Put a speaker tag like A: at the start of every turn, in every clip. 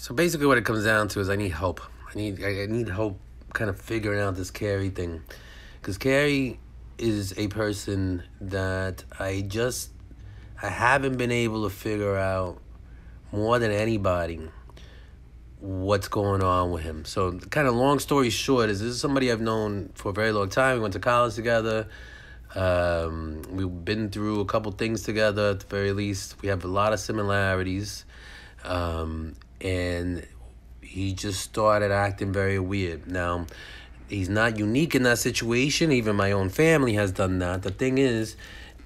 A: So basically, what it comes down to is I need help. I need help kind of figuring out this Carrie thing, because Carrie is a person that I haven't been able to figure out more than anybody what's going on with him. So kind of long story short is this is somebody I've known for a very long time. We went to college together. We've been through a couple things together at the very least. We have a lot of similarities. And he just started acting very weird. Now, he's not unique in that situation. Even my own family has done that. The thing is,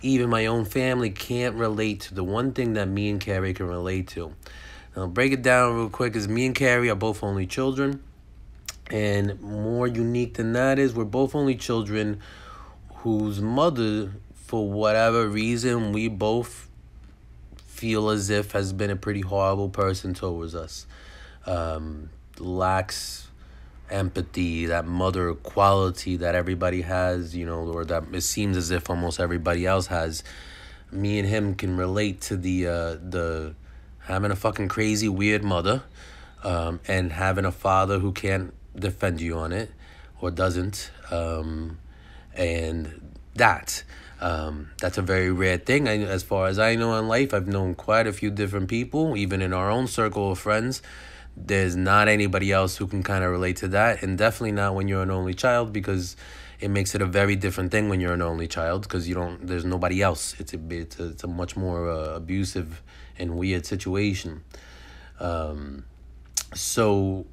A: even my own family can't relate to the one thing that me and Carrie can relate to. Now, break it down real quick is me and Carrie are both only children. And more unique than that is we're both only children whose mother, for whatever reason, we both feel as if has been a pretty horrible person towards us. Lacks empathy, that mother quality that everybody has, or that it seems as if almost everybody else has. Me and him can relate to the having a fucking crazy weird mother, and having a father who can't defend you on it or doesn't, and that's a very rare thing. As far as I know in life, I've known quite a few different people, even in our own circle of friends. There's not anybody else who can kind of relate to that, and definitely not when you're an only child, because it makes it a very different thing when you're an only child, because there's nobody else. It's a much more abusive and weird situation. So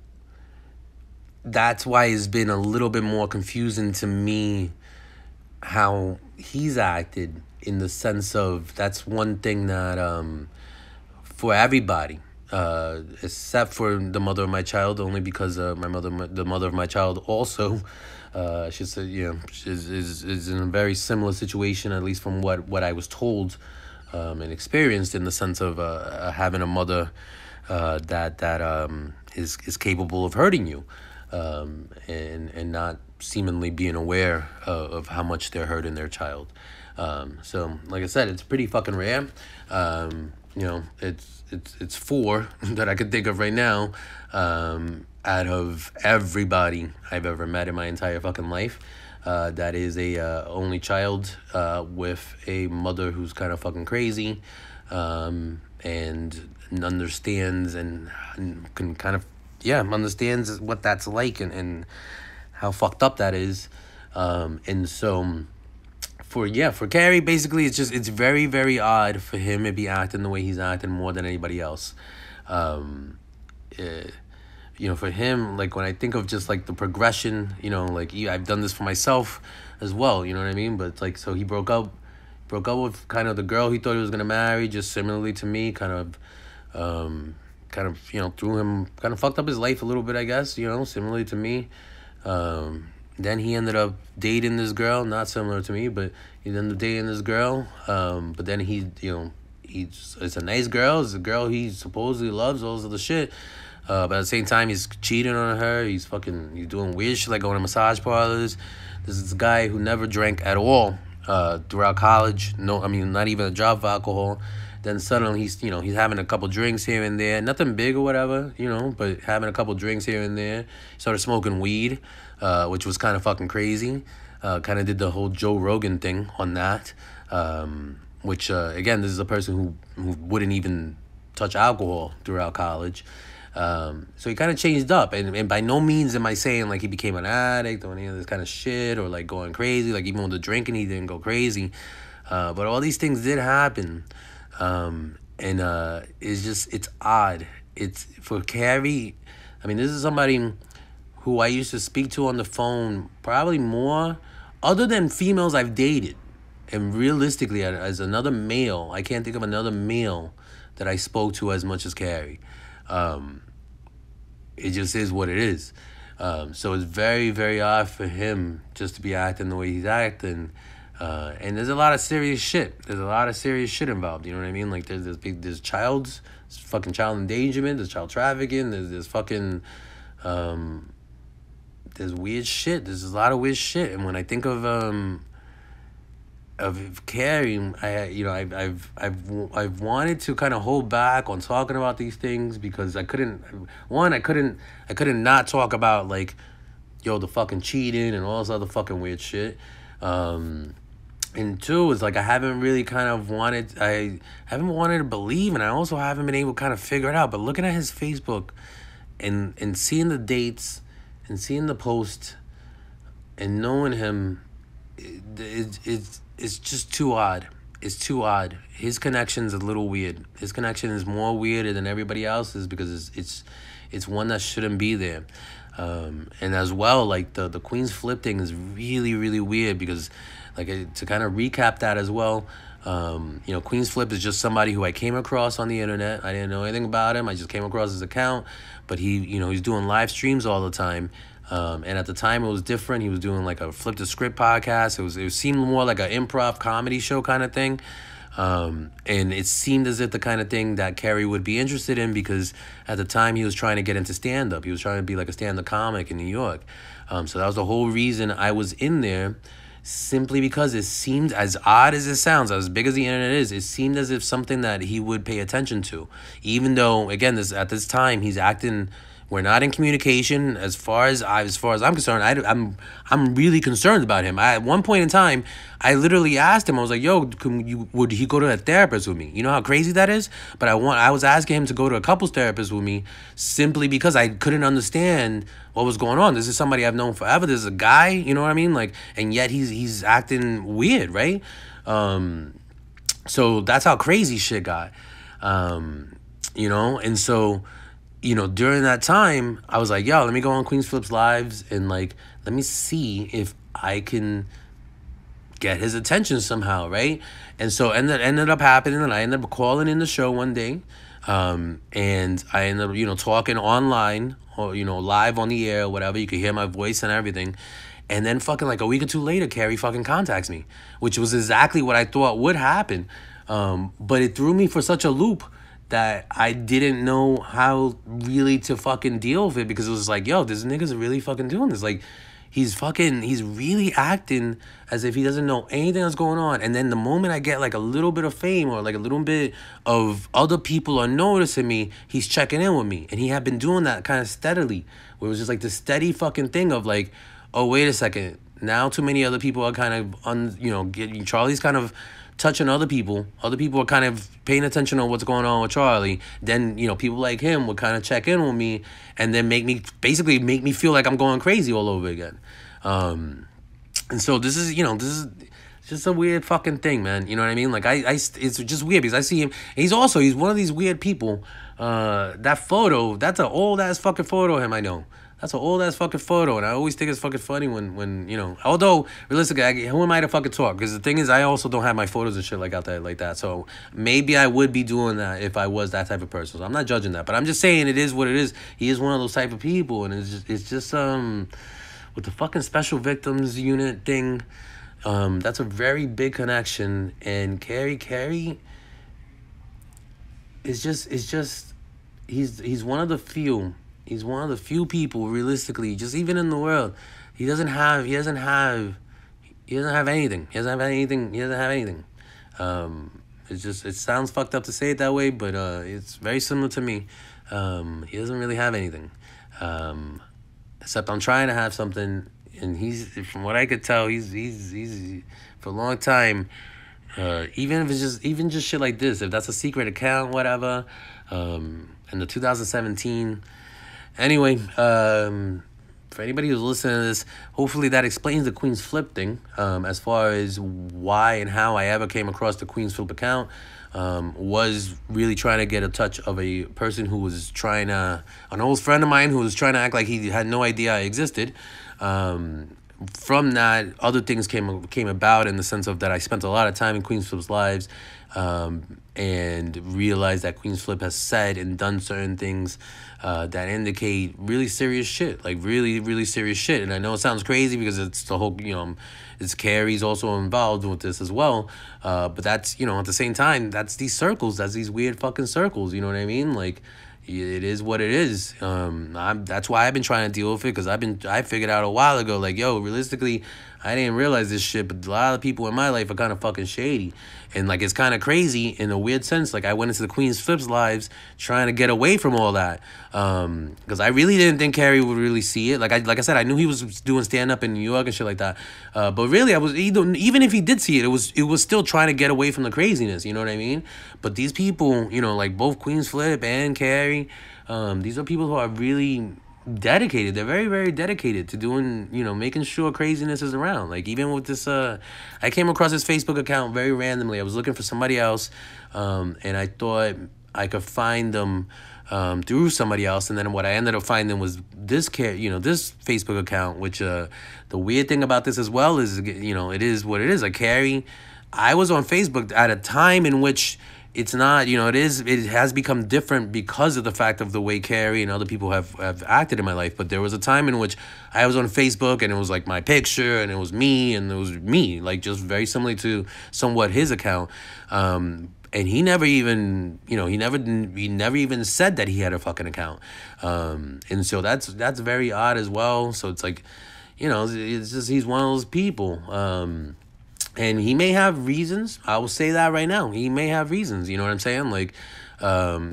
A: that's why it's been a little bit more confusing to me how he's acted, in the sense of that's one thing that for everybody, except for the mother of my child, only because the mother of my child also, she said, is in a very similar situation, at least from what I was told and experienced, in the sense of having a mother that is capable of hurting you, and not seemingly being aware of how much they're hurting their child. So like I said, it's pretty fucking rare. It's four that I could think of right now, out of everybody I've ever met in my entire fucking life, that is a only child with a mother who's kind of fucking crazy, and understands and can kind of understands what that's like, and how fucked up that is. And so for Carrie, basically it's very, very odd for him to be acting the way he's acting more than anybody else. For him, like when I think of just like the progression, I've done this for myself as well, you know what I mean? But it's like, so he broke up with kind of the girl he thought he was gonna marry, just similarly to me, threw him, kind of fucked up his life a little bit, I guess, similarly to me. Then he ended up dating this girl, not similar to me, but he ended up dating this girl. But then it's a nice girl. It's a girl he supposedly loves, all this other shit. But at the same time, he's cheating on her. He's doing weird shit, like going to massage parlors. This is a guy who never drank at all throughout college. No, I mean, not even a drop of alcohol. Then suddenly he's having a couple drinks here and there. Nothing big or whatever, but having a couple drinks here and there. Started smoking weed, which was kind of fucking crazy. Kind of did the whole Joe Rogan thing on that. Which, again, this is a person who wouldn't even touch alcohol throughout college. So he kind of changed up. And by no means am I saying, like, he became an addict or any of this kind of shit, or, like, going crazy. Like, even with the drinking, he didn't go crazy. But all these things did happen. It's odd. It's for Carrie. I mean, this is somebody who I used to speak to on the phone probably more, other than females I've dated. And realistically, as another male, I can't think of another male that I spoke to as much as Carrie. It just is what it is. So it's very, very odd for him just to be acting the way he's acting. And there's a lot of serious shit. There's a lot of serious shit involved. You know what I mean? Like there's fucking child endangerment. There's child trafficking. There's fucking, there's weird shit. There's a lot of weird shit. And when I think of of Carrie, I've wanted to kind of hold back on talking about these things because I couldn't not talk about like, yo, the fucking cheating and all this other fucking weird shit. And two is like I haven't really I haven't wanted to believe, and I also haven't been able to kind of figure it out. But looking at his Facebook and seeing the dates and seeing the post and knowing him, it's just too odd. It's too odd. His connection's a little weird. His connection is more weirder than everybody else's because it's one that shouldn't be there. And as well, like the Queen's Flip thing is really, really weird because, like, to kind of recap that as well, Queen's Flip is just somebody who I came across on the internet. I didn't know anything about him. I just came across his account, but he's doing live streams all the time. And at the time it was different. He was doing like a Flip the Script podcast. It seemed more like an improv comedy show kind of thing. And it seemed as if the kind of thing that Carrie would be interested in because at the time he was trying to get into stand-up. He was trying to be like a stand-up comic in New York. So that was the whole reason I was in there, simply because it seemed, as odd as it sounds, as big as the internet is, it seemed as if something that he would pay attention to. Even though, again, at this time, he's acting... We're not in communication as far as I'm concerned. I'm really concerned about him. At one point in time, I literally asked him. I was like, "Yo, would he go to a therapist with me?" You know how crazy that is. But I was asking him to go to a couples therapist with me simply because I couldn't understand what was going on. This is somebody I've known forever. This is a guy. You know what I mean? Like, and yet he's acting weird, right? So that's how crazy shit got. And so. During that time, I was like, yo, let me go on Queen's Flip's lives and, like, let me see if I can get his attention somehow, right? And so ended up happening, and I ended up calling in the show one day, and I ended up, talking online or, live on the air, whatever. You could hear my voice and everything. And then fucking like a week or two later, Carrie fucking contacts me, which was exactly what I thought would happen. But it threw me for such a loop that I didn't know how really to fucking deal with it because it was like, yo, this nigga's really fucking doing this. Like, he's really acting as if he doesn't know anything that's going on. And then the moment I get like a little bit of fame or like a little bit of other people are noticing me, he's checking in with me. And he had been doing that kind of steadily, where it was just like the steady fucking thing of like, oh, wait a second. Now too many other people are kind of, getting Charlie's kind of touching other people. Other people are kind of paying attention on what's going on with Charlie. Then, people like him would kind of check in with me and then make me feel like I'm going crazy all over again. And so this is just a weird fucking thing, man. You know what I mean? Like, it's just weird because I see him. He's one of these weird people. That photo, that's an old-ass fucking photo of him, I know. That's an old-ass fucking photo, and I always think it's fucking funny when although, realistically, who am I to fucking talk? Because the thing is, I also don't have my photos and shit like that. So maybe I would be doing that if I was that type of person. So I'm not judging that, but I'm just saying it is what it is. He is one of those type of people, and it's just with the fucking special victims unit thing, that's a very big connection, and Carrie is just he's one of the few. He's one of the few people, realistically, just even in the world, he doesn't have anything. He doesn't have anything. It sounds fucked up to say it that way, but it's very similar to me. He doesn't really have anything. Except I'm trying to have something, and he's, from what I could tell, he's for a long time, even if it's just shit like this, if that's a secret account, whatever, in the 2017. Anyway, for anybody who's listening to this, hopefully that explains the Queen's Flip thing, as far as why and how I ever came across the Queen's Flip account. Was really trying to get a touch of a person who was an old friend of mine who was trying to act like he had no idea I existed. From that, other things came about in the sense of that I spent a lot of time in Queen's Flip's lives, and realized that Queen's Flip has said and done certain things that indicate really serious shit, like really, really serious shit. And I know it sounds crazy because it's the whole, it's Carrie's also involved with this as well. But that's, at the same time, that's these circles, that's these weird fucking circles, you know what I mean? Like, it is what it is. That's why I've been trying to deal with it, because I figured out a while ago, like, yo, realistically, I didn't realize this shit, but a lot of people in my life are kind of fucking shady. And, like, it's kind of crazy in a weird sense. Like, I went into the Queen's Flips lives trying to get away from all that. Because I really didn't think Carrie would really see it. Like I said, I knew he was doing stand-up in New York and shit like that. But really, even if he did see it, it was still trying to get away from the craziness, you know what I mean? But these people, you know, like both Queen's Flip and Carrie, these are people who are really dedicated. They're very, very dedicated to doing, you know, making sure craziness is around. Like, even with this, I came across his Facebook account very randomly. I was looking for somebody else, and I thought I could find them through somebody else. And then what I ended up finding was this this Facebook account, which the weird thing about this as well is, you know, it is what it is. Like, Carrie, I was on Facebook at a time in which it's not, you know, it has become different because of the fact of the way Carrie and other people have acted in my life. But there was a time in which I was on Facebook and it was like my picture and it was me, like just very similar to somewhat his account. And he never even, you know, he never even said that he had a fucking account. And so that's very odd as well. So it's like, you know, it's just, he's one of those people. And he may have reasons. I will say that right now. He may have reasons. You know what I'm saying? Like,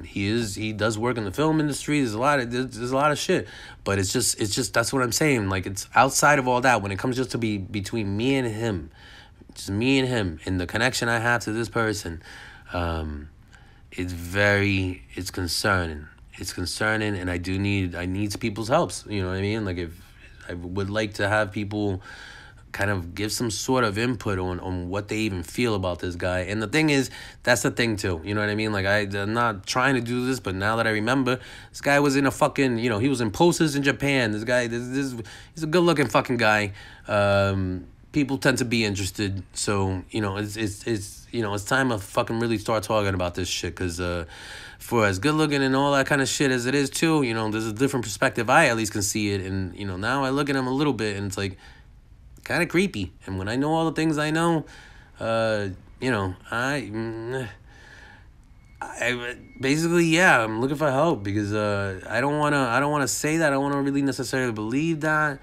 A: he does work in the film industry. There's a lot of shit. But it's just that's what I'm saying. Like, it's outside of all that. When it comes just to be between me and him, just me and him, and the connection I have to this person, it's concerning. It's concerning, and I need people's helps. You know what I mean? Like, if I would like to have people kind of give some sort of input on what they even feel about this guy. And the thing is, that's the thing too. You know what I mean? Like, I'm not trying to do this, but now that I remember, this guy was in a fucking, you know, he was in posters in Japan. This guy, he's a good looking fucking guy. People tend to be interested. So, you know, it's time to fucking really start talking about this shit. Because for as good looking and all that kind of shit as it is too, you know, there's a different perspective. I at least can see it. And, you know, now I look at him a little bit and it's like, kind of creepy. And when I know all the things I know, you know, I basically, yeah, I'm looking for help because I don't want to say that. I don't want to really necessarily believe that,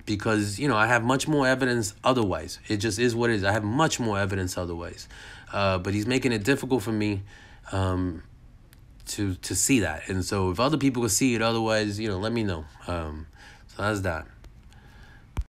A: because, you know, I have much more evidence otherwise. It just is what it is. I have much more evidence otherwise, but he's making it difficult for me to see that. And so if other people can see it otherwise, you know, let me know. So that's that.